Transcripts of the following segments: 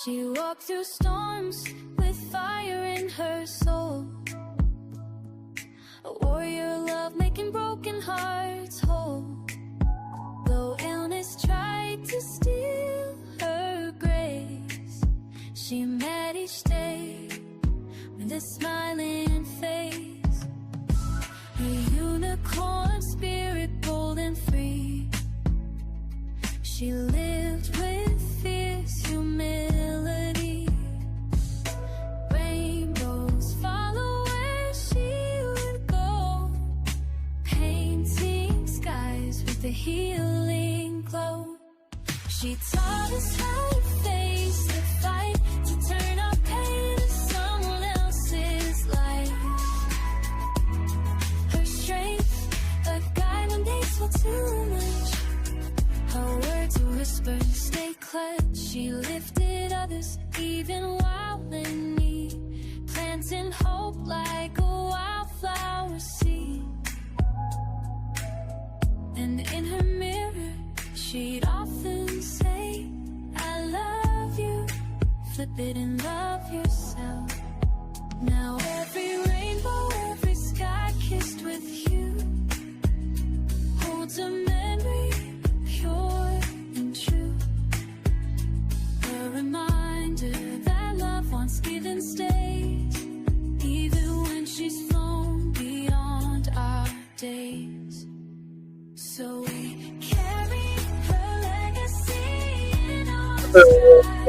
She walked through storms with fire in her soul. A warrior love making broken hearts whole. Though illness tried to steal her grace, she met each day with a smiling face. A unicorn spirit bold and free. She lived with fierce humility. Rainbows follow where she would go, painting skies with a healing glow. She taught us how to face the fight, to turn our pain to someone else's life. Her strength, a guide when days feel too much. Her words were whispered, stay clutch. She lifted others even while in need, planting hope like a wildflower seed. And in her mirror, she'd often say, I love you, flip it and love yourself. Now every rainbow, every sky kissed with you holds a memory pure and true. A reminder that love once given stays, even when she's flown beyond our days. So we carry her legacy in our skies,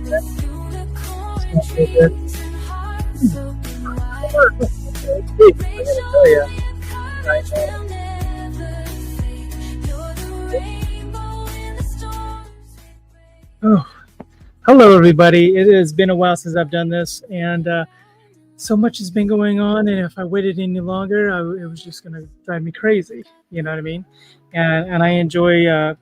with unicorn dreams and hearts open wide. Rachael, the encouraged will never fade. You're the rainbow in the storms. Oh, hello everybody. It has been a while since I've done this, and so much has been going on, and if I waited any longer, it was just going to drive me crazy. You know what I mean? And I enjoy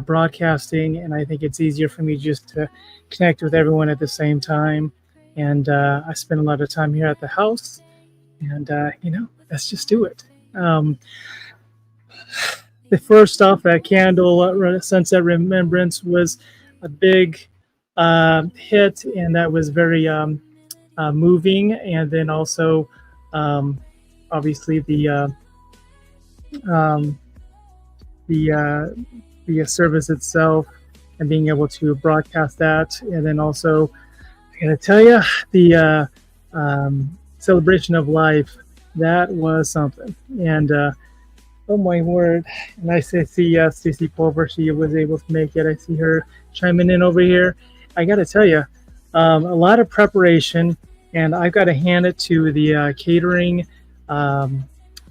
broadcasting, and I think it's easier for me just to connect with everyone at the same time. And I spend a lot of time here at the house, and let's just do it. The first off, that candle Sunset Remembrance was a big hit, and that was very moving. And then also, obviously, the service itself and being able to broadcast that. And then also, I gotta tell you, the celebration of life, that was something. And oh my word. And I see Stacy Pulver, she was able to make it. I see her chiming in over here. I gotta tell you, a lot of preparation, and I've got to hand it to the catering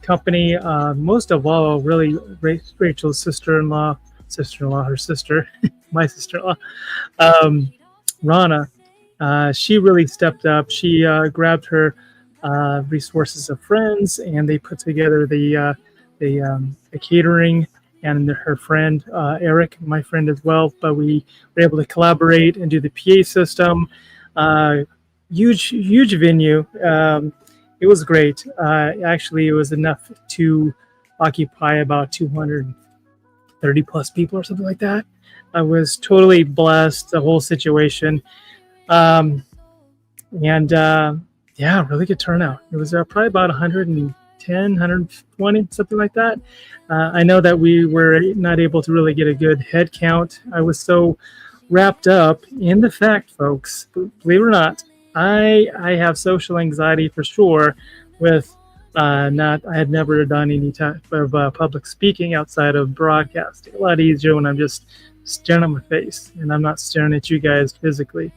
company. Most of all, really, Rachel's sister-in-law, her sister, my sister-in-law, Rana. She really stepped up. She grabbed her resources of friends, and they put together the catering, and her friend Eric, my friend as well. But we were able to collaborate and do the PA system. Huge venue. It was great. Actually, it was enough to occupy about 230 plus people or something like that. I was totally blessed, the whole situation. Yeah, really good turnout. It was probably about 110, 120, something like that. I know that we were not able to really get a good head count. I was so wrapped up in the fact, folks, believe it or not, I have social anxiety for sure. With I had never done any type of public speaking outside of broadcasting. A lot easier when I'm just staring at my face and I'm not staring at you guys physically.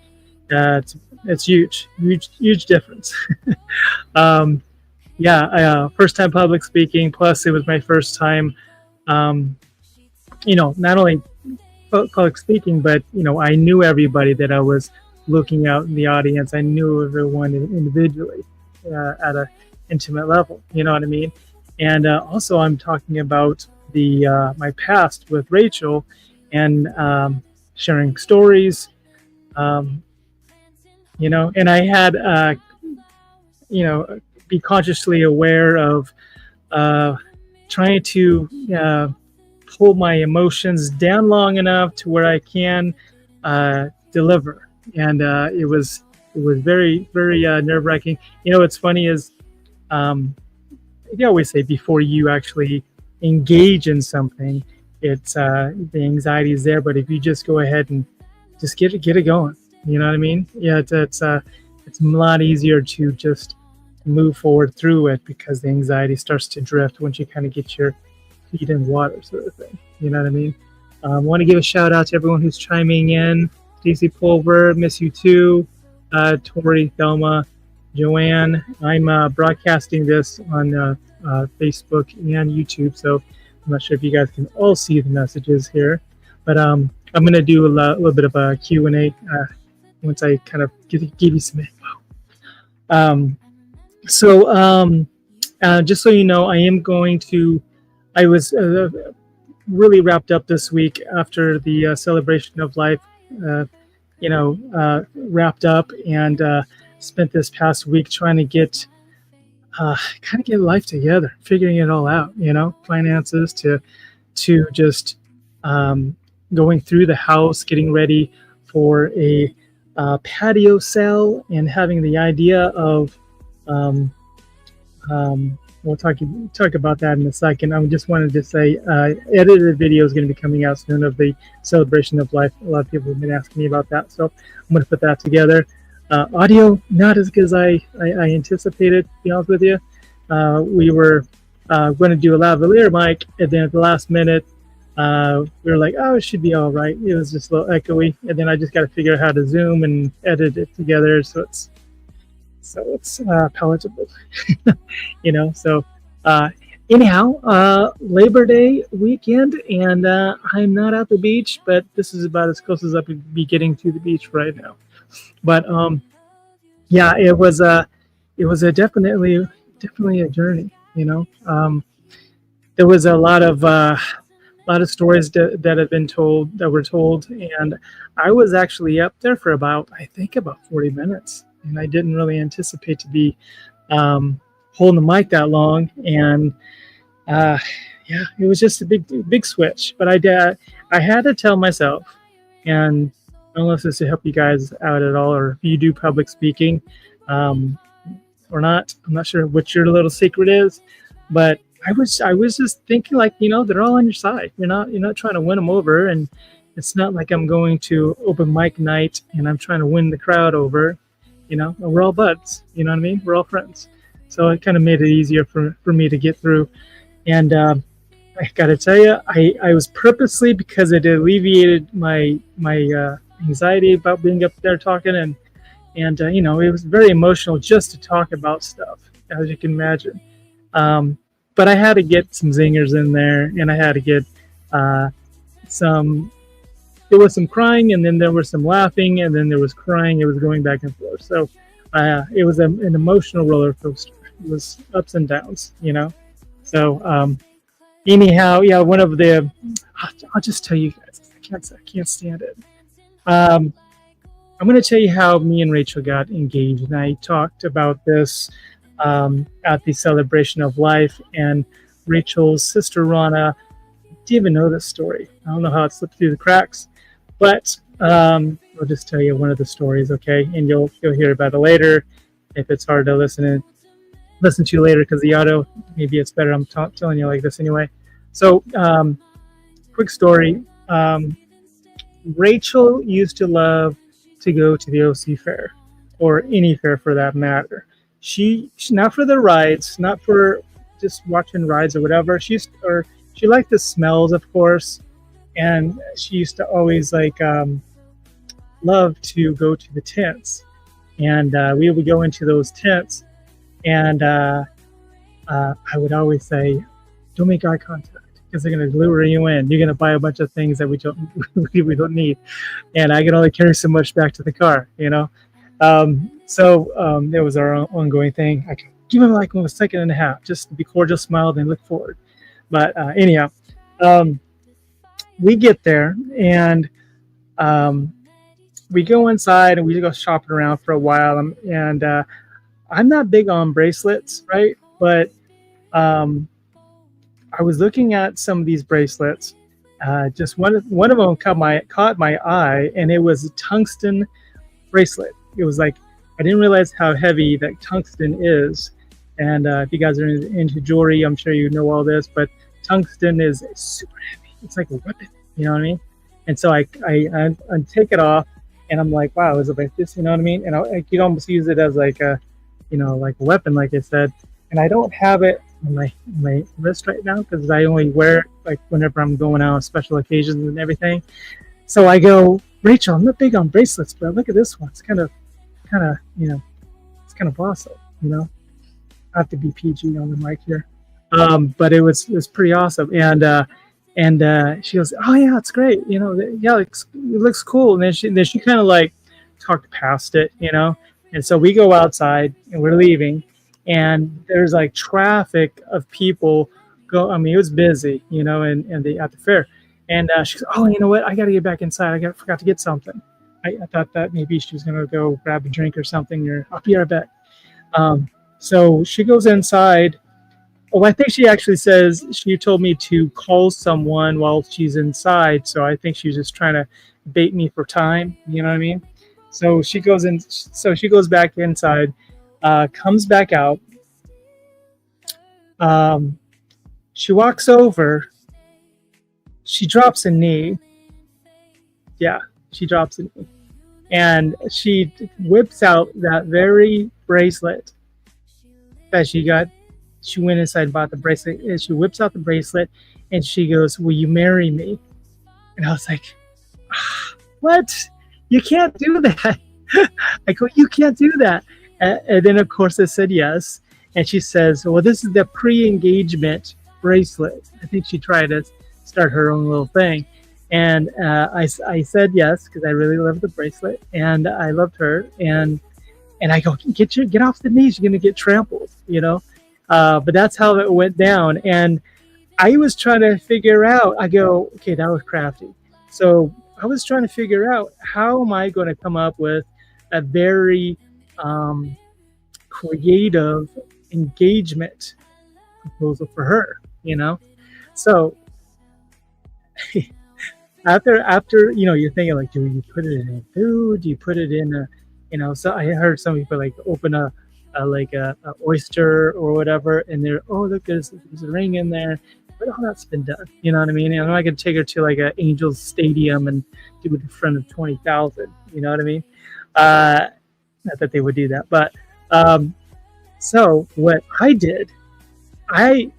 It's huge difference. First time public speaking. Plus, it was my first time, not only public speaking, but I knew everybody that I was looking out in the audience. I knew everyone individually at an intimate level. You know what I mean? And also, I'm talking about my past with Rachael and sharing stories. And I had be consciously aware of trying to pull my emotions down long enough to where I can deliver and it was very very nerve wracking. You know, what's funny is they always say before you actually engage in something, it's the anxiety is there, but if you just go ahead and just get it going, you know what I mean? Yeah, it's a lot easier to just move forward through it because the anxiety starts to drift once you kind of get your feet in water, sort of thing. You know what I mean? I want to give a shout out to everyone who's chiming in. Stacy Pulver, miss you too. Tori, Thelma, Joanne. I'm broadcasting this on Facebook and YouTube, so I'm not sure if you guys can all see the messages here, but I'm going to do a little bit of a Q&A once I kind of give you some info. Just so you know, I was really wrapped up this week after the celebration of life, wrapped up, and spent this past week trying to get life together, figuring it all out, finances to just going through the house, getting ready for a patio sale, and having the idea of we'll talk about that in a second. I just wanted to say edited video is going to be coming out soon of the celebration of life. A lot of people have been asking me about that, so I'm going to put that together. Audio not as good as I anticipated, to be honest with you. We were going to do a lavalier mic, and then at the last minute we were like, oh, it should be all right. It was just a little echoey, and then I just got to figure out how to zoom and edit it together so it's palatable. So anyhow, Labor Day weekend, and I'm not at the beach, but this is about as close as I could be getting to the beach right now. But yeah, it was a definitely a journey. There was a lot of stories that have been told, that were told, and I was actually up there for about 40 minutes, and I didn't really anticipate to be holding the mic that long. And yeah, it was just a big switch. But I had to tell myself, and I don't know if this will help you guys out at all, or if you do public speaking or not. I'm not sure what your little secret is, but I was just thinking, they're all on your side. You're not trying to win them over, and it's not like I'm going to open mic night and I'm trying to win the crowd over. We're all buds. You know what I mean? We're all friends. So it kind of made it easier for me to get through. And I got to tell you, I was purposely, because it alleviated my anxiety about being up there talking, and it was very emotional just to talk about stuff, as you can imagine. But I had to get some zingers in there, and I had to get there was some crying, and then there was some laughing, and then there was crying. It was going back and forth. So it was an emotional roller coaster. It was ups and downs, So anyhow, yeah, one of the, I'll just tell you guys, I can't stand it. I'm going to tell you how me and Rachael got engaged, and I talked about this at the celebration of life, and Rachel's sister Rana didn't even know this story. I don't know how it slipped through the cracks, but I'll just tell you one of the stories, okay? And you'll hear about it later. If it's hard to listen to later because the audio, maybe it's better I'm telling you like this anyway. So quick story. Rachael used to love to go to the OC fair, or any fair for that matter. She not for the rides, not for just watching rides or whatever. She liked the smells, of course, and she used to always love to go to the tents, and we would go into those tents, and I would always say, "Don't make eye contact, because they're going to lure you in. You're going to buy a bunch of things that we don't need, and I can only carry so much back to the car, So that was our ongoing thing. I could give him like a second and a half, just to be cordial, smile, then look forward. But anyhow, we get there, and we go inside, and we go shopping around for a while. And I'm not big on bracelets, right? But I was looking at some of these bracelets. Just one of them caught my eye, and it was a tungsten bracelet. It was like, I didn't realize how heavy that tungsten is. And if you guys are into jewelry, I'm sure you know all this, but tungsten is super heavy. It's like a weapon, you know what I mean? And so I take it off, and I'm like, wow, is it like this? You know what I mean? And I could almost use it as like a, like a weapon, like I said. And I don't have it on my wrist right now because I only wear it like whenever I'm going out on special occasions and everything. So I go, Rachel, I'm not big on bracelets, but look at this one. It's kind of, it's kind of awesome, I have to be PG on the mic here. But it was pretty awesome. And she goes, oh yeah, it's great. Yeah, it looks cool. And then she kind of like talked past it, And so we go outside and we're leaving, and there's like traffic of people go. I mean, it was busy, and at the fair. And she goes, oh, you know what? I got to get back inside. Forgot to get something. I thought that maybe she was going to go grab a drink or something, or I'll be right back. So she goes inside. Oh, I think she actually says she told me to call someone while she's inside. So I think she was just trying to bait me for time. You know what I mean? So she goes in. So she goes back inside, comes back out. She walks over. She drops a knee. Yeah, she drops a knee. And she whips out that very bracelet that she got. She went inside and bought the bracelet, and she whips out the bracelet, and she goes, will you marry me? And I was like, what? You can't do that. I go, you can't do that. And then, of course, I said yes. And she says, well, this is the pre-engagement bracelet. I think she tried to start her own little thing. And I said yes, because I really love the bracelet, and I loved her. And I go, get off the knees. You're going to get trampled, But that's how it went down. And I was trying to figure out, I go, okay, that was crafty. So I was trying to figure out, how am I going to come up with a very creative engagement proposal for her, So after you're thinking like, do you put it in a food? Do you put it in a, So I heard some people like open a oyster or whatever, and they're, oh, look, there's a ring in there, but all that's been done. You know what I mean? And I could take her to like an Angels Stadium and do it in front of 20,000. You know what I mean? Not that they would do that, but so what I did, I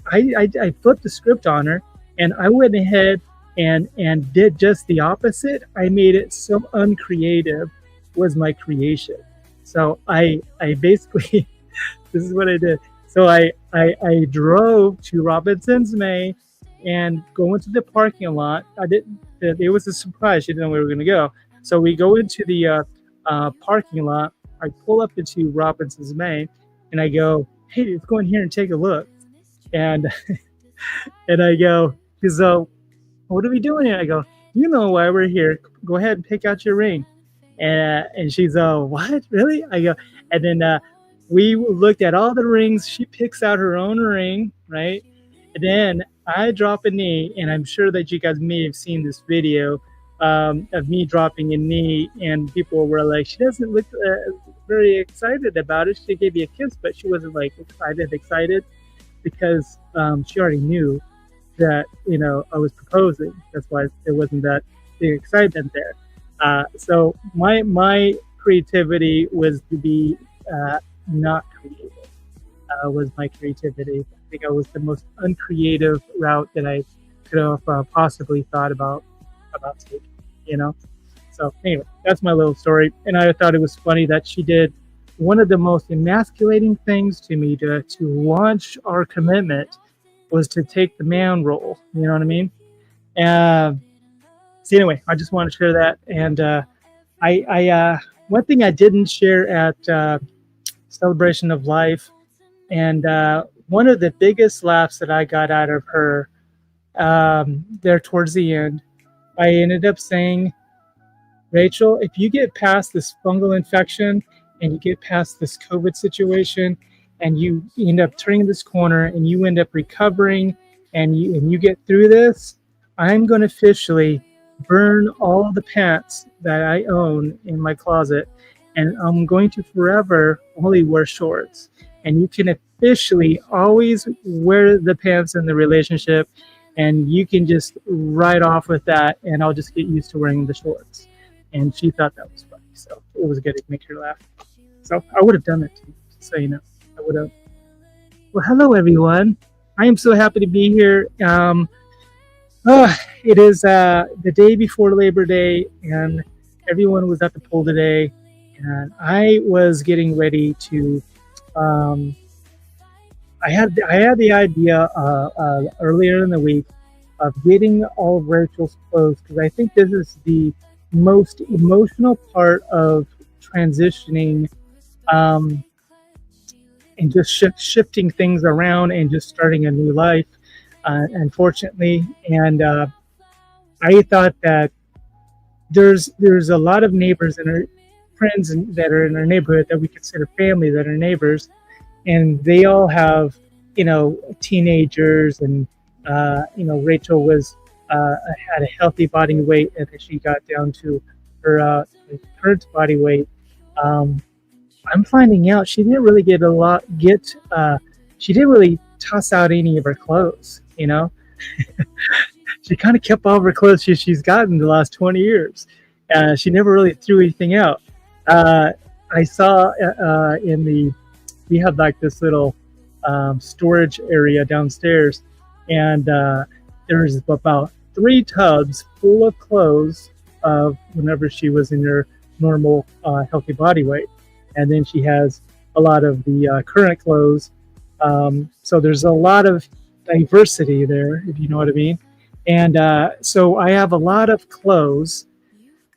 flipped the script on her, and I went ahead and did just the opposite. I made it so uncreative was my creation. So I basically, this is what I did. So I drove to Robinson's May and go into the parking lot. It was a surprise. She didn't know where we were going to go. So we go into the parking lot. I pull up into Robinson's May, and I go, hey, let's go in here and take a look. And and I go, so what are we doing here? I go, you know why we're here. Go ahead and pick out your ring. And she's, what? Really? I go, and then we looked at all the rings. She picks out her own ring, right? And then I drop a knee, and I'm sure that you guys may have seen this video of me dropping a knee, and people were like, she doesn't look very excited about it. She gave you a kiss, but she wasn't like excited because she already knew that, I was proposing. That's why there wasn't that big excitement there. So my creativity was to be not creative. Was my creativity. I think I was the most uncreative route that I could have possibly thought about taking. So anyway, that's my little story. And I thought it was funny that she did one of the most emasculating things to me to launch our commitment was to take the man role. You know what I mean? So anyway, I just want to share that. And I one thing I didn't share at Celebration of Life, and one of the biggest laughs that I got out of her there towards the end, I ended up saying, Rachel, if you get past this fungal infection and you get past this COVID situation and you end up turning this corner and you end up recovering and you get through this, I'm going to officially burn all the pants that I own in my closet, and I'm going to forever only wear shorts. And you can officially always wear the pants in the relationship, and you can just ride off with that, and I'll just get used to wearing the shorts. And she thought that was funny, so it was good to make her laugh. So I would have done it too, so you know, I would have. Well, hello everyone. I am so happy to be here. It is the day before Labor Day, and everyone was at the pool today, and I was getting ready to. I had the idea earlier in the week of getting all of Rachel's clothes, because I think this is the most emotional part of transitioning, and just shifting things around and just starting a new life, unfortunately. And I thought that there's a lot of neighbors and our friends that are in our neighborhood that we consider family, that are neighbors, and they all have, you know, teenagers, and you know, Rachel was had a healthy body weight, and then she got down to her current body weight. I'm finding out she didn't really she didn't really toss out any of her clothes, you know. She kind of kept all of her clothes she's gotten the last 20 years. She never really threw anything out. I saw we have like this little storage area downstairs, and there's about 3 tubs full of clothes of whenever she was in her normal healthy body weight. And then she has a lot of the current clothes. So there's a lot of diversity there, if you know what I mean. And so I have a lot of clothes.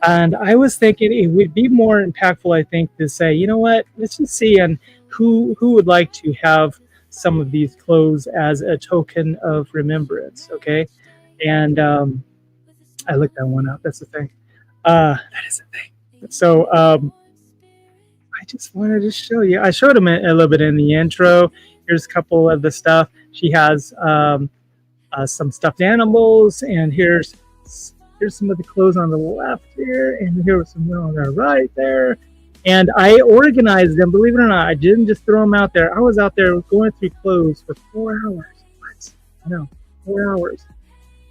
And I was thinking it would be more impactful, I think, to say, you know what, let's just see and who would like to have some of these clothes as a token of remembrance, okay? And I looked that one up. That's the thing. That is the thing. So I just wanted to show you. I showed him a little bit in the intro. Here's a couple of the stuff. She has some stuffed animals, and here's some of the clothes on the left here, and here's some on the right there. And I organized them. Believe it or not, I didn't just throw them out there. I was out there going through clothes for 4 hours. What? I know, 4 hours.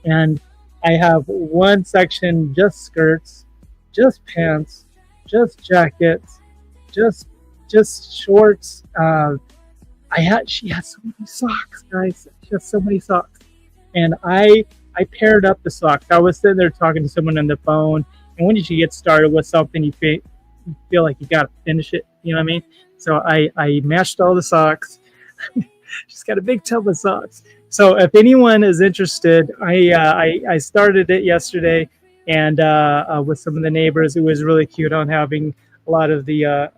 And I have one section just skirts, just pants, just jackets, just shorts. She had so many socks, guys. She has so many socks. And I paired up the socks. I was sitting there talking to someone on the phone, and when you get started with something, you feel like you got to finish it. You know what I mean? So I matched all the socks. She's got a big tub of socks. So if anyone is interested, I started it yesterday, and with some of the neighbors. It was really cute on having a lot of the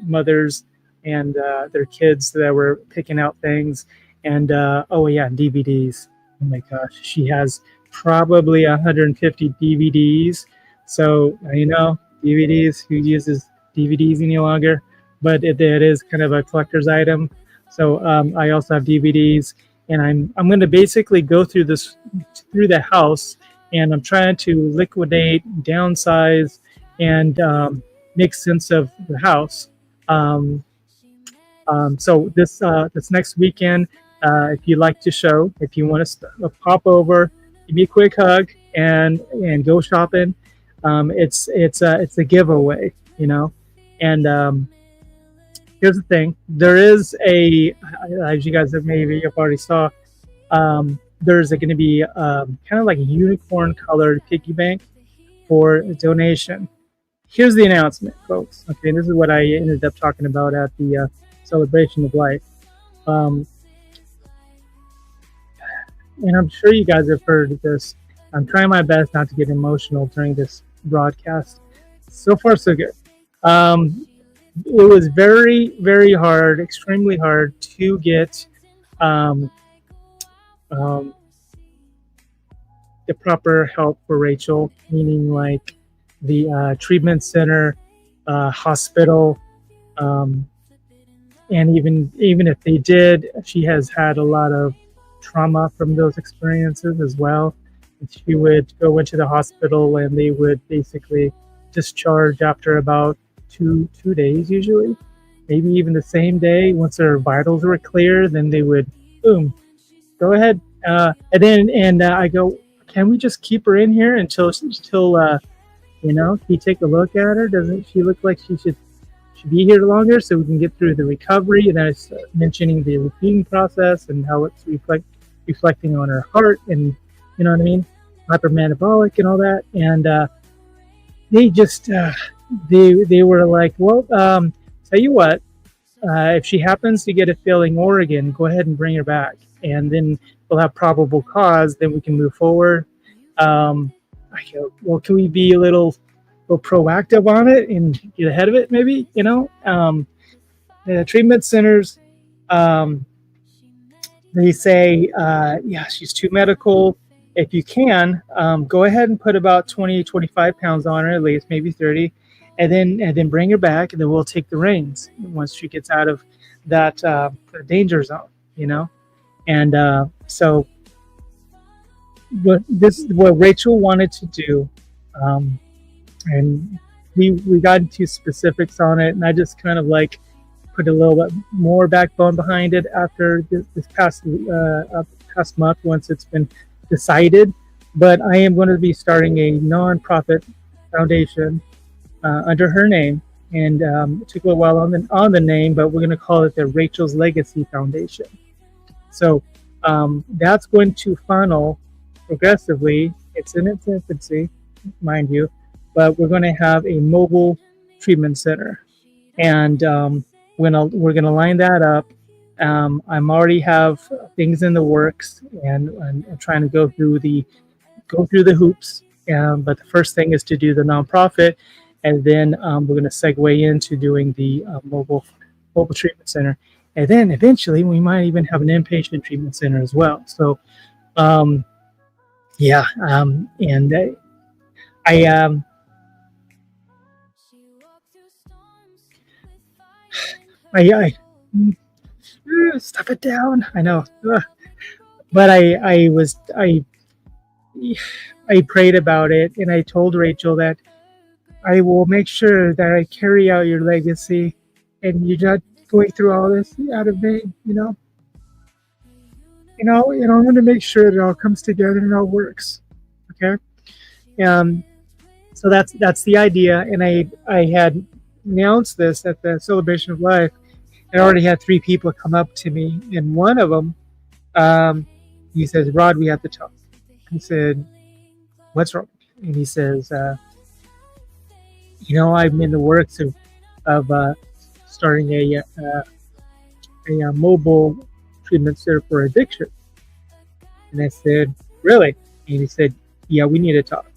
mothers and their kids that were picking out things. And oh yeah, DVDs. Oh my gosh, she has probably 150 DVDs. So you know, DVDs. Who uses DVDs any longer? But it is kind of a collector's item. So I also have DVDs, and I'm going to basically go through the house, and I'm trying to liquidate, downsize, and make sense of the house. So this next weekend, if you'd like to show, if you want to pop over, give me a quick hug and go shopping. It's a giveaway, you know. And here's the thing: there is as you guys have maybe already saw, there's going to be kind of like a unicorn colored piggy bank for a donation. Here's the announcement, folks. Okay, this is what I ended up talking about at the celebration of life. And I'm sure you guys have heard this. I'm trying my best not to get emotional during this broadcast. So far, so good. It was very, very hard, extremely hard to get the proper help for Rachael, meaning like the treatment center, hospital, and even if they did, she has had a lot of trauma from those experiences as well. And she would go into the hospital, and they would basically discharge after about two days usually, maybe even the same day. Once their vitals were clear, then they would, boom, go ahead. I go, can we just keep her in here until you take a look at her? Doesn't she look like she should be here longer so we can get through the recovery? And then I start mentioning the feeding process and how it's reflecting on her heart, and you know what I mean, hypermetabolic and all that. And they just they were like, well, tell you what, if she happens to get a failing organ, go ahead and bring her back, and then we'll have probable cause. Then we can move forward. I go, well, can we be a little proactive on it and get ahead of it? Maybe, the treatment centers, they say, yeah, she's too medical. If you can, go ahead and put about 20, 25 pounds on her, at least maybe 30, and then bring her back, and then we'll take the reins once she gets out of that danger zone, And so what Rachael wanted to do, and we got into specifics on it, and I just kind of like put a little bit more backbone behind it after this past month, once it's been decided. But I am going to be starting a nonprofit foundation under her name, and it took a little while on the name, but we're going to call it the Rachael's Legacy Foundation. So that's going to funnel progressively. It's in its infancy, mind you, but we're going to have a mobile treatment center, and we're gonna line that up. I'm already have things in the works, and I'm trying to go through the hoops. But the first thing is to do the nonprofit, and then we're gonna segue into doing the mobile treatment center, and then eventually we might even have an inpatient treatment center as well. So, yeah, and I stuff it down. I know, but I prayed about it, and I told Rachael that I will make sure that I carry out your legacy, and you're not going through all this out of vain. I'm going to make sure it all comes together and all works. Okay, so that's the idea, and I had announced this at the Celebration of Life. I already had 3 people come up to me, and one of them, he says, "Rod, we have to talk." I said, "What's wrong?" And he says, "I'm in the works of starting a mobile treatment center for addiction." And I said, "Really?" And he said, "Yeah, we need to talk.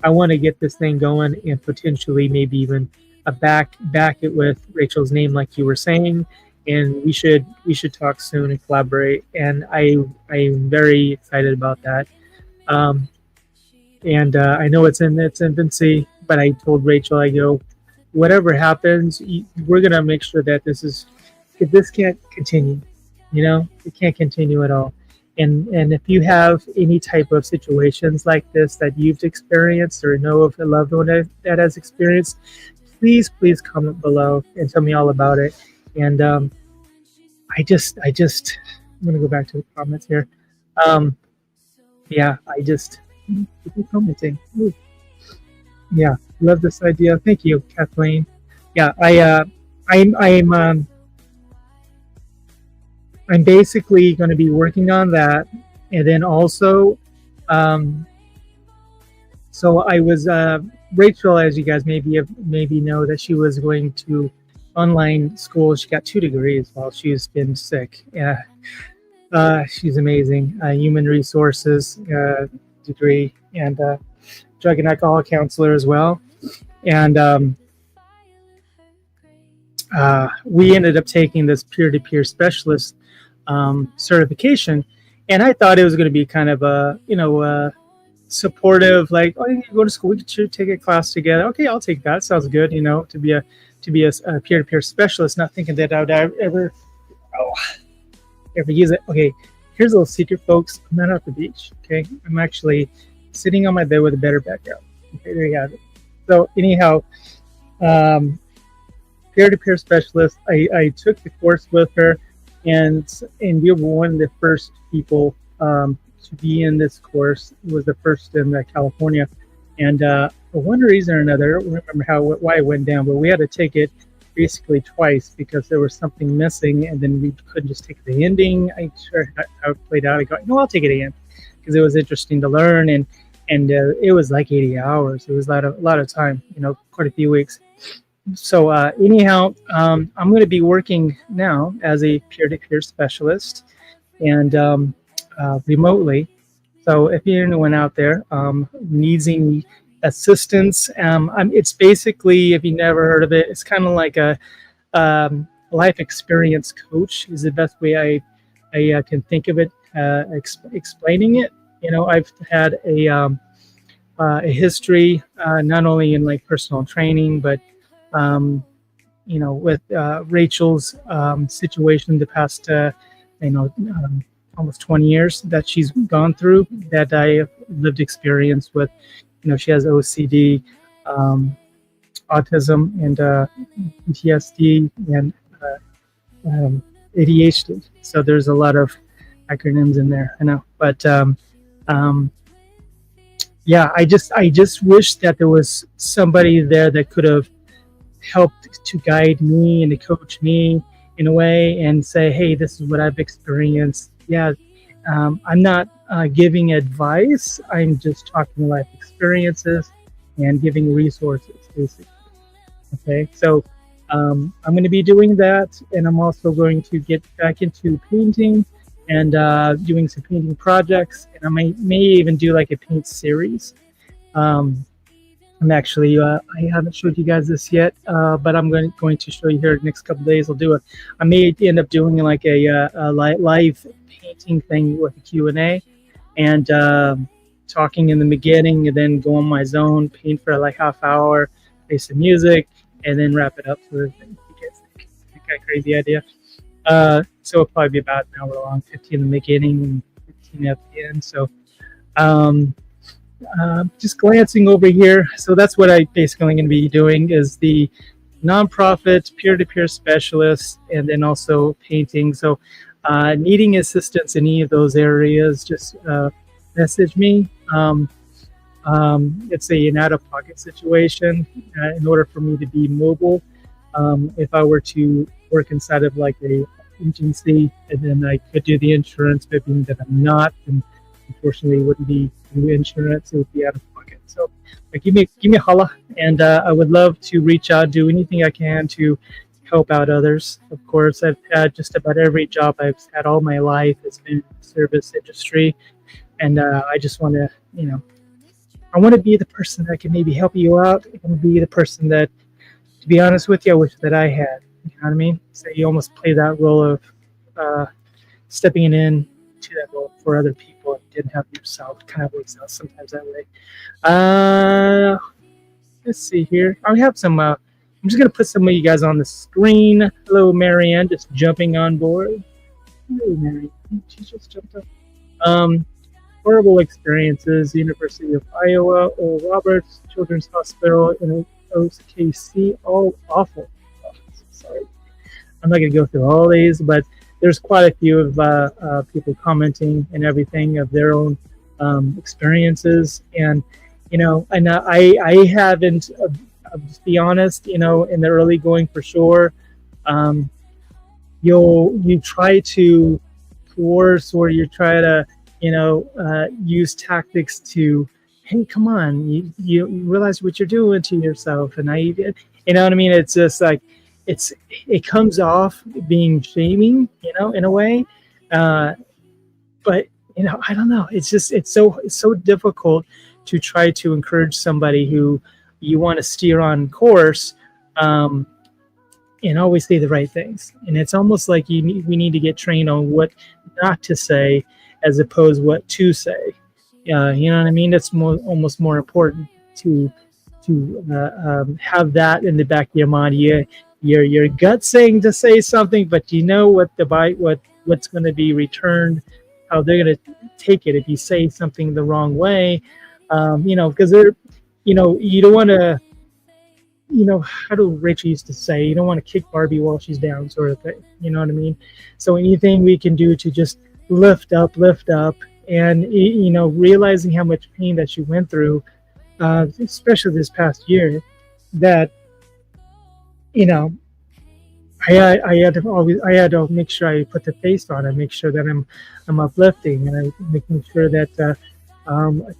I want to get this thing going, and potentially maybe even back it with Rachael's name, like you were saying, and we should talk soon and collaborate." And I'm very excited about that. And I know it's in its infancy, but I told Rachael, I go, whatever happens, we're gonna make sure that this can't continue. It can't continue at all. And if you have any type of situations like this that you've experienced, or know of a loved one that has experienced, please comment below and tell me all about it. And I'm gonna go back to the comments here. Yeah, keep commenting. Ooh. Yeah, love this idea. Thank you, Kathleen. Yeah, I'm basically going to be working on that, and then also, so I was Rachael, as you guys maybe know, that she was going to online school. She got 2 degrees while she's been sick. Yeah, she's amazing. Human resources degree, and drug and alcohol counselor as well. And we ended up taking this peer-to-peer specialist certification, and I thought it was going to be kind of a supportive, like, oh, you go to school, we should take a class together. Okay, I'll take that. Sounds good. To be a peer-to-peer specialist. Not thinking that I would ever use it. Okay, here's a little secret, folks. I'm not at the beach. Okay, I'm actually sitting on my bed with a better background. Okay, there you have it. So anyhow, peer-to-peer specialist. I took the course with her, and we were one of the first people to be in this course. It was the first in California, and for one reason or another, I don't remember why it went down, but we had to take it basically twice because there was something missing, and then we couldn't just take the ending. I sure how it played out. I go, no, I'll take it again because it was interesting to learn, and it was like 80 hours. It was a lot of time, quite a few weeks. So anyhow, I'm going to be working now as a peer-to-peer specialist and remotely. So if anyone out there needs any assistance, it's basically, if you never heard of it, it's kind of like a life experience coach is the best way I can think of it, explaining it. I've had a history not only in like personal training, but with Rachel's situation the past almost 20 years that she's gone through, that I have lived experience with. She has OCD, autism, and PTSD, and ADHD. So there's a lot of acronyms in there, I know. But yeah, I just wish that there was somebody there that could have helped to guide me and to coach me in a way and say, hey, this is what I've experienced. Yeah, I'm not giving advice. I'm just talking life experiences and giving resources, basically. Okay, so I'm going to be doing that, and I'm also going to get back into painting and doing some painting projects, and I may even do like a paint series. I'm actually, I haven't showed you guys this yet, but I'm going to show you here the next couple of days. I may end up doing like a live painting thing with a Q&A and talking in the beginning, and then go on my zone, paint for like half hour, play some music, and then wrap it up. So you guys think kind of crazy idea. So it'll probably be about an hour long, 15 in the beginning and 15 at the end. So just glancing over here. So that's what I basically going to be doing is the nonprofit peer-to-peer specialist, and then also painting. So needing assistance in any of those areas, just message me. It's an out-of-pocket situation. In order for me to be mobile, if I were to work inside of like a agency, and then I could do the insurance, but being that I'm not, and unfortunately it wouldn't be through insurance, it would be out of pocket. So give me a holla, and I would love to reach out, do anything I can to help out others. Of course, I've had just about every job I've had all my life has been in the service industry, and I just want to, I want to be the person that can maybe help you out. I want to be the person that, to be honest with you, I wish that I had. You know what I mean? So you almost play that role of stepping in to that role for other people and didn't have yourself. It kind of works out sometimes that way. Let's see here. I have some. I'm just gonna put some of you guys on the screen. Hello, Marianne, just jumping on board. Hello, Marianne. She just jumped up. Horrible experiences. University of Iowa, Oral Roberts, Children's Hospital, and OKC. All awful. Oh, sorry. I'm not gonna go through all these, but there's quite a few of people commenting and everything of their own experiences, and and I haven't. I'll just be honest, in the early going for sure, you try to force, or you try to use tactics to, hey, come on, you realize what you're doing to yourself, and you know what I mean. It's just like it comes off being shaming, in a way, but I don't know. It's so difficult to try to encourage somebody who you want to steer on course, and always say the right things. And it's almost like we need to get trained on what not to say as opposed what to say. You know what I mean? It's almost more important to have that in the back of your mind. Your gut saying to say something, but what's going to be returned, how they're going to take it if you say something the wrong way. Because they're, you don't want to how do Rachel used to say, you don't want to kick Barbie while she's down, sort of thing. You know what I mean? So anything we can do to just lift up, and realizing how much pain that she went through, especially this past year, that you know I had to make sure I put the face on it, make sure that I'm uplifting, and I'm making sure that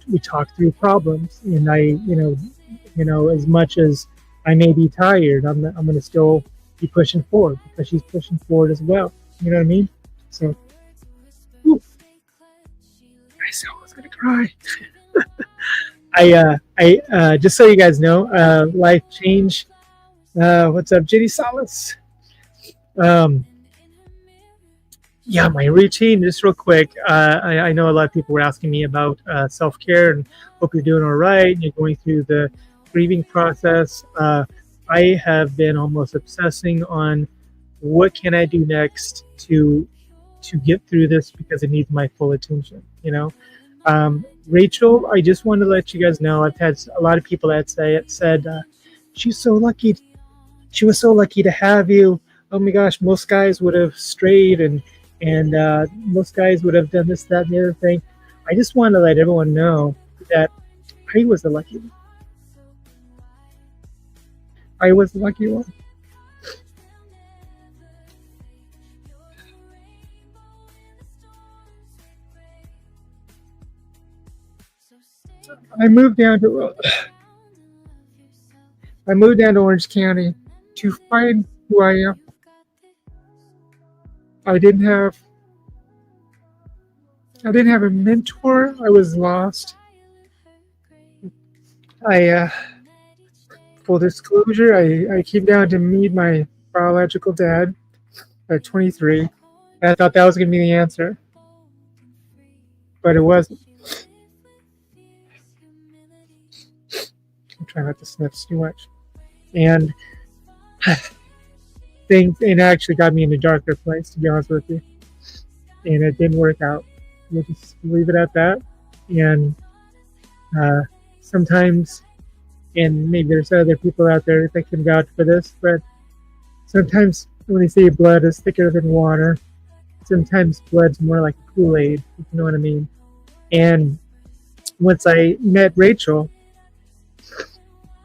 we talk through problems. And as much as I may be tired, I'm going to still be pushing forward because she's pushing forward as well. You know what I mean? So, oof, I said I was going to cry. I just so you guys know, life change. What's up, Jenny Salas? Yeah, my routine, just real quick. I know a lot of people were asking me about self-care, and hope you're doing all right. You're going through the grieving process. I have been almost obsessing on what can I do next to get through this, because it needs my full attention. Rachel, I just want to let you guys know, I've had a lot of people that said she's so lucky. She was so lucky to have you. Oh my gosh, most guys would have strayed, and most guys would have done this, that, and the other thing. I just want to let everyone know that I was the lucky one. I was the lucky one. I moved down to Orange County to find who I am. I didn't have a mentor. I was lost. Full disclosure, I came down to meet my biological dad at 23. And I thought that was going to be the answer, but it wasn't. I'm trying not to sniff too much. And it actually got me in a darker place, to be honest with you. And it didn't work out. We'll just leave it at that. And sometimes, and maybe there's other people out there that can vouch for this, but sometimes when they say blood is thicker than water, sometimes blood's more like Kool-Aid, if you know what I mean. And once I met Rachel,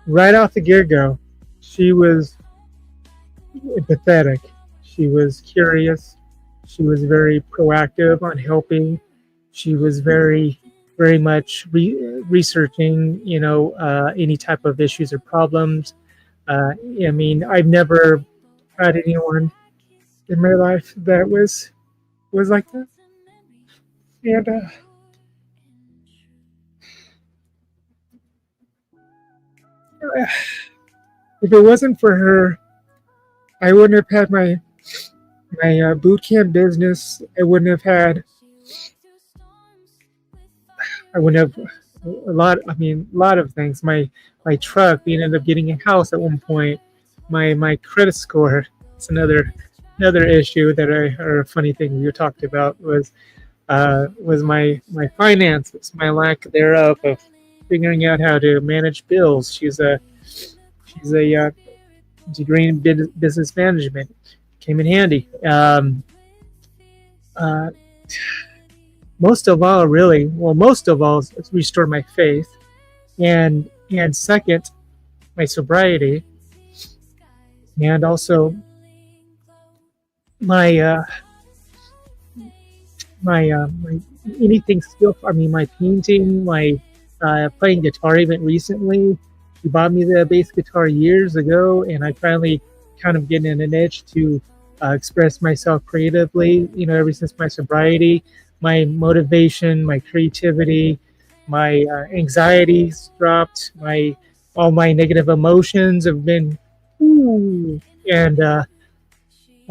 right off the get-go, she was empathetic. She was curious. She was very proactive on helping. She was very much researching, any type of issues or problems. I mean, I've never had anyone in my life that was like that. And if it wasn't for her, I wouldn't have had my boot camp business. I wouldn't have a lot of things. My truck. We ended up getting a house at one point. My credit score. It's another issue or a funny thing we talked about was my finances, my lack thereof of figuring out how to manage bills. She's a degree in business management. Came in handy. Most of all, it's restored my faith, and second, my sobriety, and also my anything skill. I mean, my painting, my playing guitar even recently. She bought me the bass guitar years ago, and I finally kind of getting in an itch to express myself creatively. Ever since my sobriety, my motivation, my creativity, my anxieties dropped. All my negative emotions have been. And I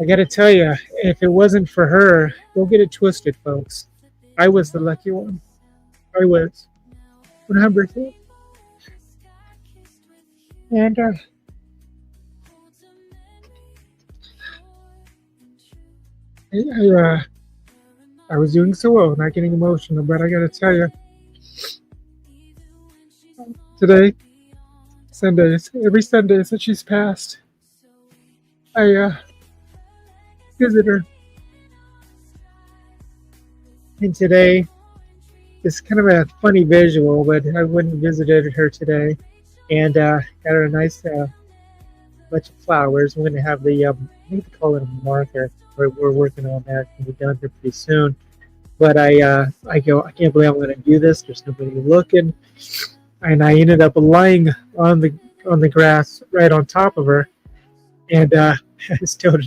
got to tell you, if it wasn't for her, don't get it twisted, folks. I was the lucky one. I was 100%. And I was doing so well, not getting emotional, but I gotta tell you, today Sundays, every Sunday since she's passed, I visit her. And today, it's kind of a funny visual, but I went and visited her today, and got her a nice bunch of flowers. We're going to have the, I think they call it a marker. We're working on that. We'll be done here pretty soon. But I go, I can't believe I'm going to do this. There's nobody looking, and I ended up lying on the grass right on top of her, and I just told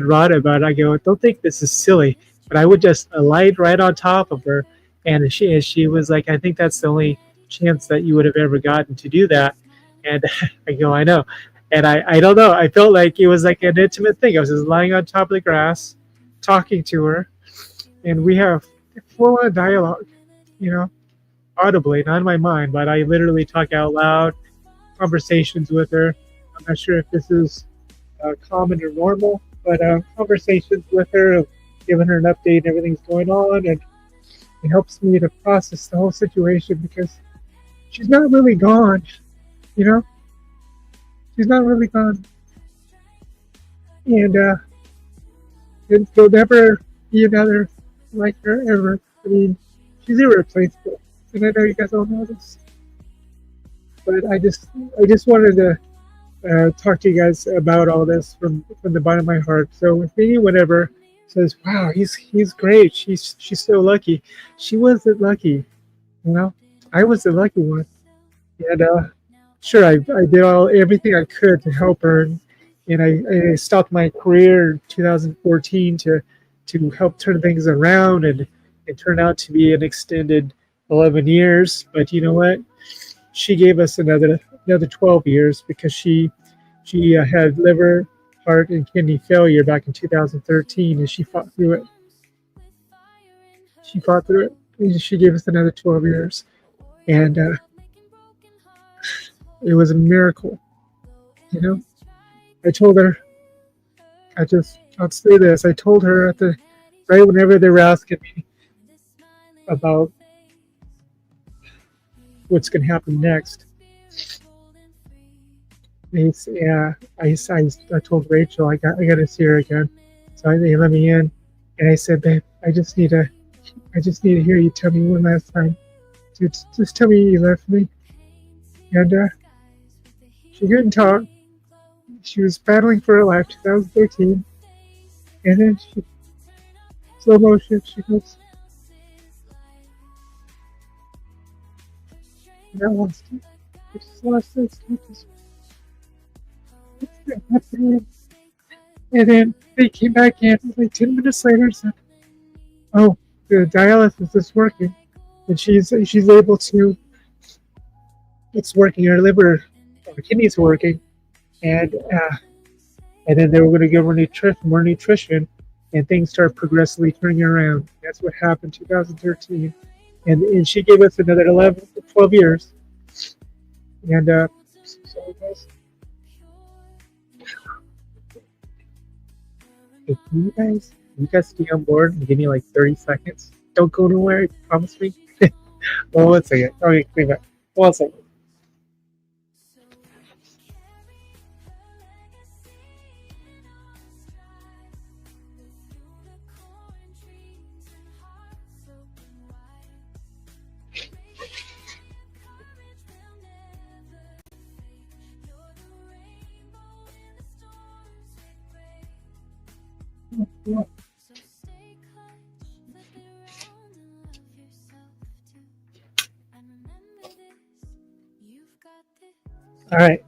Rod about it. I go, don't think this is silly, but I would just alight right on top of her, and she was like, I think that's the only chance that you would have ever gotten to do that. And I go, I know. And I don't know. I felt like it was like an intimate thing. I was just lying on top of the grass, talking to her, and we have full-on dialogue, audibly, not in my mind, but I literally talk out loud, conversations with her. I'm not sure if this is common or normal, but conversations with her, giving her an update, everything's going on, and it helps me to process the whole situation because she's not really gone, She's not really gone. And there'll never be another like her ever. I mean, she's irreplaceable. And I know you guys all know this. But I just wanted to talk to you guys about all this from the bottom of my heart. So if anyone ever says, wow, he's great, she's so lucky. She wasn't lucky, I was the lucky one. And sure, I did everything I could to help her, and I stopped my career in 2014 to help turn things around, and it turned out to be an extended 11 years. But you know what? She gave us another 12 years because she had liver, heart, and kidney failure back in 2013, and she fought through it. And she gave us another 12 years, and it was a miracle. I told her, I'll say this. I told her right whenever they were asking me about what's going to happen next. I told Rachel I got to see her again. So they let me in, and I said, babe, I just need to hear you tell me one last time. Just tell me you left me. And she couldn't talk. She was battling for her life, 2013. And then slow motion, she goes, I lost it. I just lost it. And then they came back in like 10 minutes later and said, oh, the dialysis is working. And she's able to, it's working, her liver, her kidneys are working. And then they were going to give her more nutrition, and things started progressively turning around. That's what happened in 2013. And she gave us another 12 years. And so guys, if you guys stay on board and give me like 30 seconds, don't go nowhere, promise me. Oh, 1 second. Okay, clean back. 1 second. All right.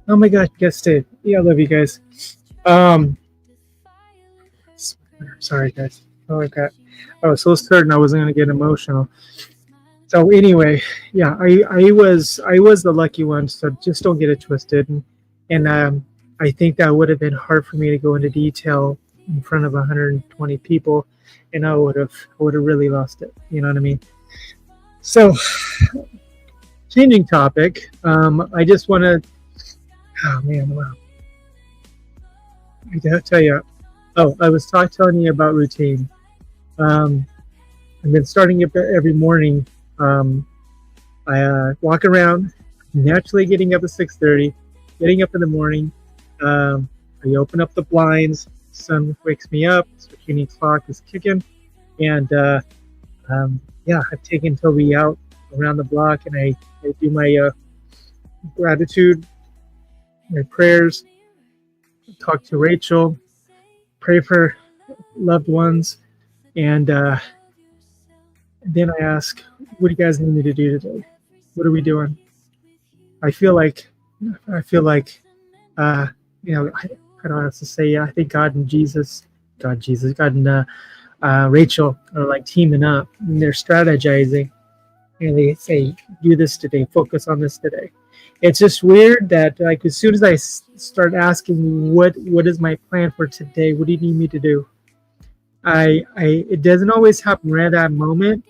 Oh my gosh, guys, stay. Yeah, I love you guys. Sorry guys. Oh my god. I was so certain I wasn't gonna get emotional. So anyway, yeah, I was the lucky one, so just don't get it twisted. And I think that would have been hard for me to go into detail in front of 120 people, and I would have really lost it. You know what I mean? So, changing topic. I just want to. Oh man, wow! I gotta tell you. Oh, I was telling you about routine. I've been starting it every morning. I walk around, naturally getting up at 6:30, getting up in the morning. I open up the blinds. Sun wakes me up. Circadian clock is kicking, and yeah, I've taken Toby out around the block, and I do my gratitude, my prayers, talk to Rachael, pray for loved ones, and then I ask, what do you guys need me to do today? What are we doing? I feel like, I don't have to say, I think God and God and Rachael are like teaming up, and they're strategizing, and they say, do this today, focus on this today. It's just weird that like as soon as I start asking what is my plan for today, what do you need me to do, it doesn't always happen right at that moment,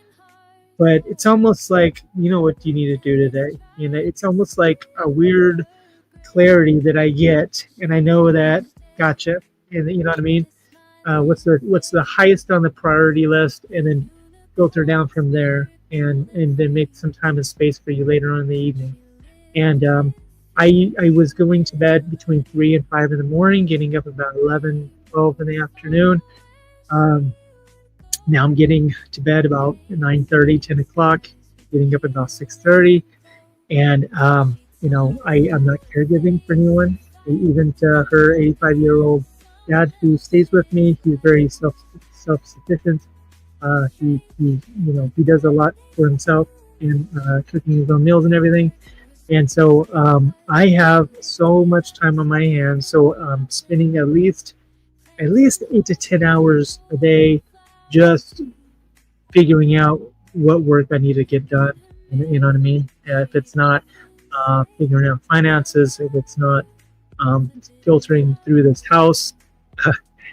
but it's almost like, what do you need to do today? It's almost like a weird clarity that I get, and I know that, gotcha, and you know what I mean. What's the highest on the priority list, and then filter down from there, and then make some time and space for you later on in the evening. And I was going to bed between 3 and 5 in the morning, getting up about 11, 12 in the afternoon. Now I'm getting to bed about 9:30, 10 o'clock, getting up about 6:30, and I'm not caregiving for anyone, even to her 85-year-old dad who stays with me. He's very self-sufficient. He does a lot for himself, and cooking his own meals and everything. And so I have so much time on my hands. So I'm spending at least 8 to 10 hours a day just figuring out what work I need to get done. You know what I mean? If it's not figuring out finances, if it's not filtering through this house,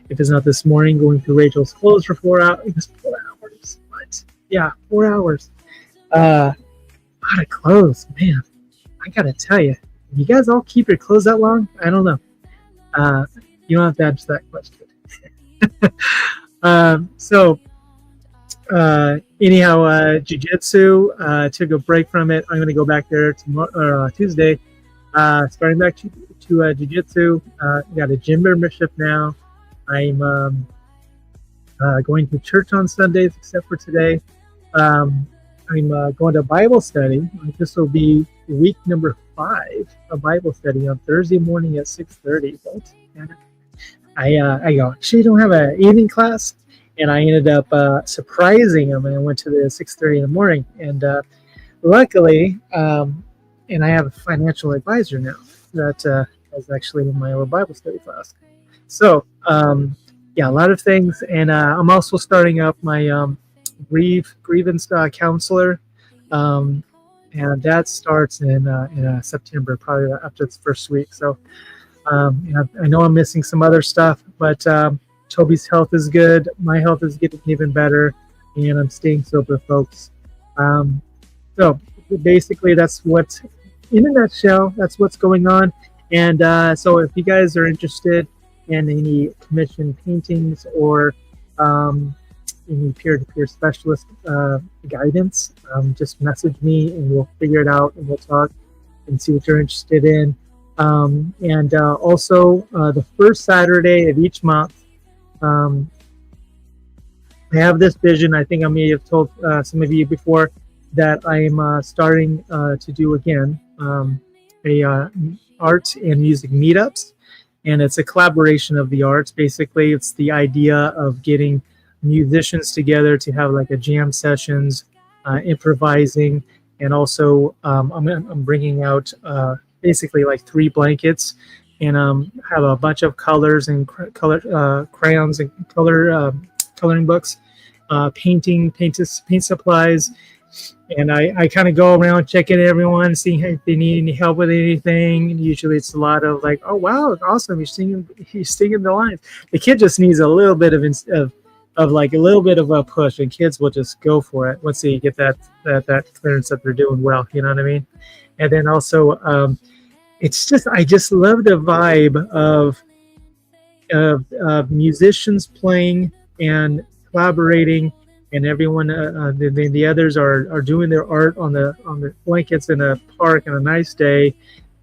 if it's not this morning going through Rachel's clothes for 4 hours, 4 hours. What? Yeah, 4 hours. A lot of clothes, man. I gotta tell you, you guys all keep your clothes that long? I don't know. You don't have to answer that question. Anyhow, jiu-jitsu, took a break from it. I'm gonna go back there tomorrow, Tuesday. Starting back to jiu-jitsu. Got a gym membership now. I'm going to church on Sundays, except for today. I'm going to Bible study. This will be week number 5 of Bible study on Thursday morning at 6:30. But I actually don't have an evening class, and I ended up surprising them, and I went to the 6:30 in the morning. And luckily, and I have a financial advisor now that is actually in my little Bible study class. So yeah, a lot of things, and I'm also starting up my grievance counselor, and that starts in September, probably after its first week. So I know I'm missing some other stuff, but Toby's health is good, my health is getting even better, and I'm staying sober, folks. So basically, that's what, in a nutshell, that's what's going on. And so if you guys are interested in any commissioned paintings or any peer-to-peer specialist guidance, just message me and we'll figure it out, and we'll talk and see what you're interested in. And also the first Saturday of each month, I have this vision. I think I may have told some of you before that I am starting to do again art and music meetups, and it's a collaboration of the arts. Basically, it's the idea of getting musicians together to have like a jam sessions, improvising, and also I'm bringing out basically like 3 blankets, and have a bunch of colors and crayons and coloring books, paint supplies, and I kind of go around checking everyone, seeing if they need any help with anything. And usually it's a lot of like, oh wow, awesome, you're singing the lines. The kid just needs a little bit of like a little bit of a push, and kids will just go for it once they get that clearance that they're doing well. You know what I mean? And then also, I just love the vibe of musicians playing and collaborating, and everyone, the others are doing their art on the blankets in a park on a nice day,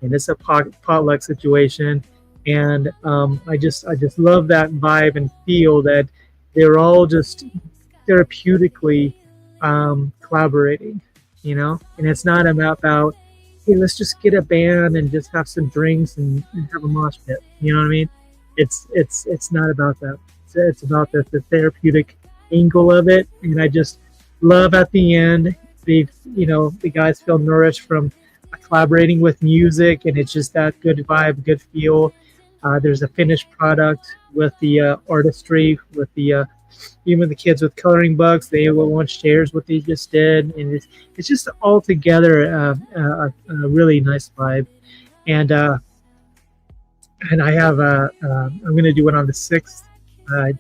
and it's a potluck situation. And I just love that vibe and feel that they're all just therapeutically collaborating, you know. And it's not about, hey, let's just get a band and just have some drinks and have a mosh pit. You know what I mean? It's not about that. It's about the therapeutic angle of it. And I just love at the end, the guys feel nourished from collaborating with music, and it's just that good vibe, good feel. There's a finished product with the artistry, with the even the kids with coloring books, they want shares what they just did, and it's just all together a really nice vibe. And I have I'm going to do it on the 6th,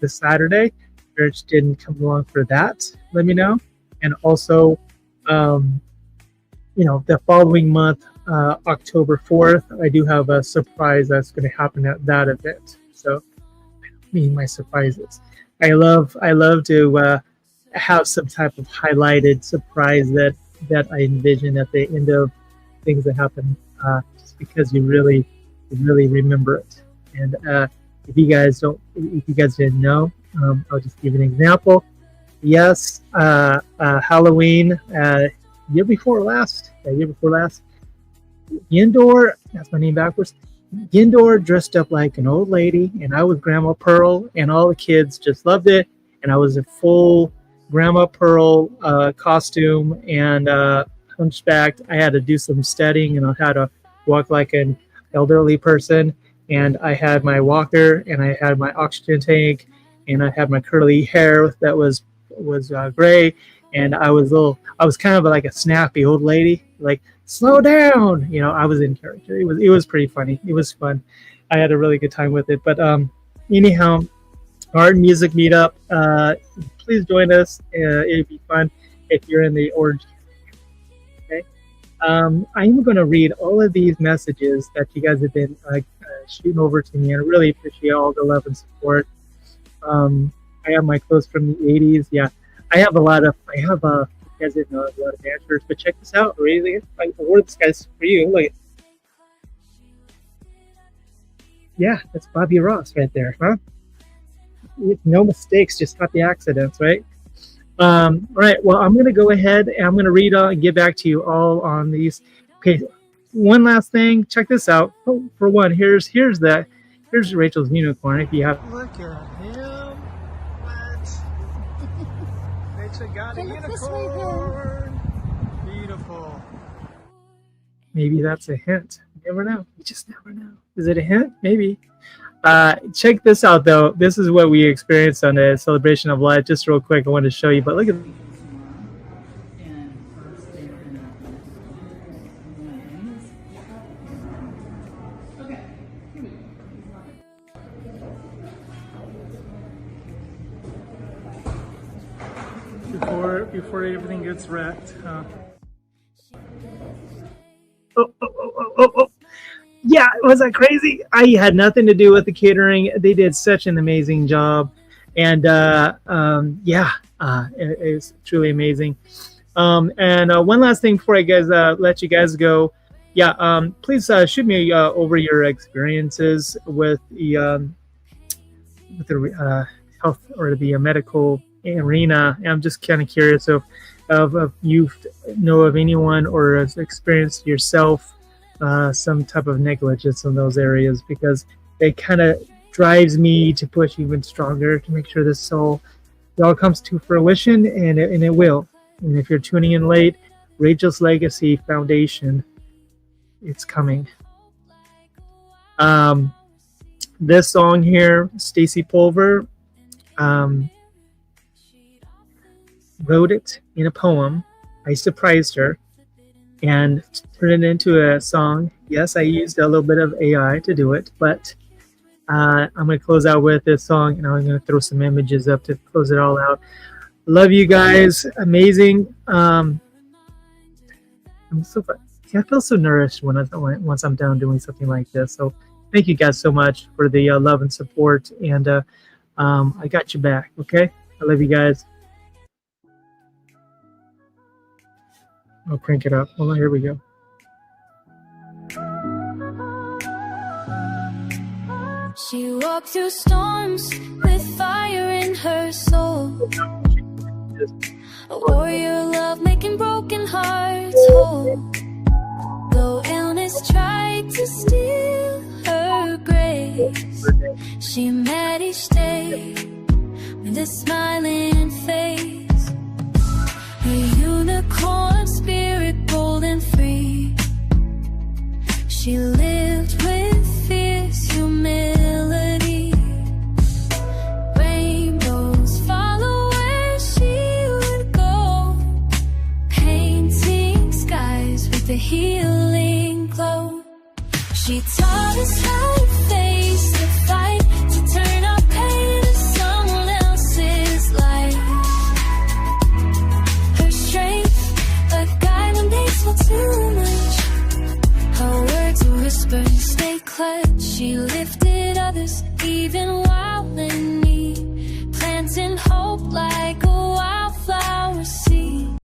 this Saturday. Church didn't come along for that, let me know. And also, the following month, October 4th, I do have a surprise that's going to happen at that event. So, my surprises. I love to have some type of highlighted surprise that I envision at the end of things that happen, just because you really remember it. And if you guys didn't know, I'll just give you an example. Yes, Halloween, year before last, Yindor, that's my name backwards. Yindor dressed up like an old lady, and I was Grandma Pearl, and all the kids just loved it. And I was a full Grandma Pearl costume and hunchbacked. I had to do some studying, and I had to walk like an elderly person. And I had my walker, and I had my oxygen tank, and I had my curly hair that was gray, and I was kind of like a snappy old lady, like, slow down, I was in character. It was pretty funny. It was fun. I had a really good time with it. But anyhow, art and music meetup, please join us. It'd be fun if you're in the Orange. Okay. I'm going to read all of these messages that you guys have been shooting over to me, and I really appreciate all the love and support. I have my clothes from the 80s. Yeah, I have you guys didn't know, a lot of answers, but check this out. I ordered this guy's for you. Look. Yeah, that's Bobby Ross right there, huh? No mistakes, just happy accidents, right? All right, well, I'm going to go ahead and I'm going to read and get back to you all on these. Okay, one last thing. Check this out. Oh, for one, here's Rachel's unicorn. If you have. Look at him. What? Rachel got a unicorn. Beautiful. Maybe that's a hint. You never know. You just never know. Is it a hint? Maybe. Check this out, though. This is what we experienced on the celebration of life. Just real quick, I wanted to show you. But look at. Before everything gets wrecked. Oh. Yeah, was that crazy? I had nothing to do with the catering. They did such an amazing job. And it was truly amazing. And one last thing before I let you guys go. Yeah, please shoot me over your experiences with the health or the medical arena. I'm just kind of curious if you know of anyone or has experienced yourself some type of negligence in those areas, because it kind of drives me to push even stronger to make sure it all comes to fruition, and it will. And if you're tuning in late, Rachel's Legacy Foundation, it's coming. This song here, Stacy Pulver wrote it in a poem. I surprised her and turned it into a song. Yes, I used a little bit of AI to do it, but I'm going to close out with this song, and I'm going to throw some images up to close it all out. Love you guys. Amazing. I'm so fun. I feel so nourished once I'm done doing something like this. So thank you guys so much for the love and support, and I got you back. Okay, I love you guys. I'll crank it up. Hold on, here we go. She walked through storms with fire in her soul. A warrior love making broken hearts whole. Though illness tried to steal her grace, she met each day with a smiling face. A unicorn spirit bold and free. She lived with fierce humility. Rainbows follow where she would go, painting skies with a healing glow. She taught us how to face the fight, to turn our pain to someone else's life. Her strength, a guide when days feel too much. Her words a whisper and stay clutch. She lifted others even while in need, planting hope like a wildflower seed.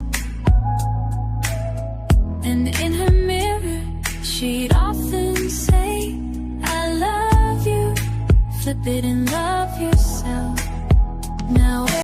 And in her mirror, she'd often say, I love you, flip it and love yourself. Now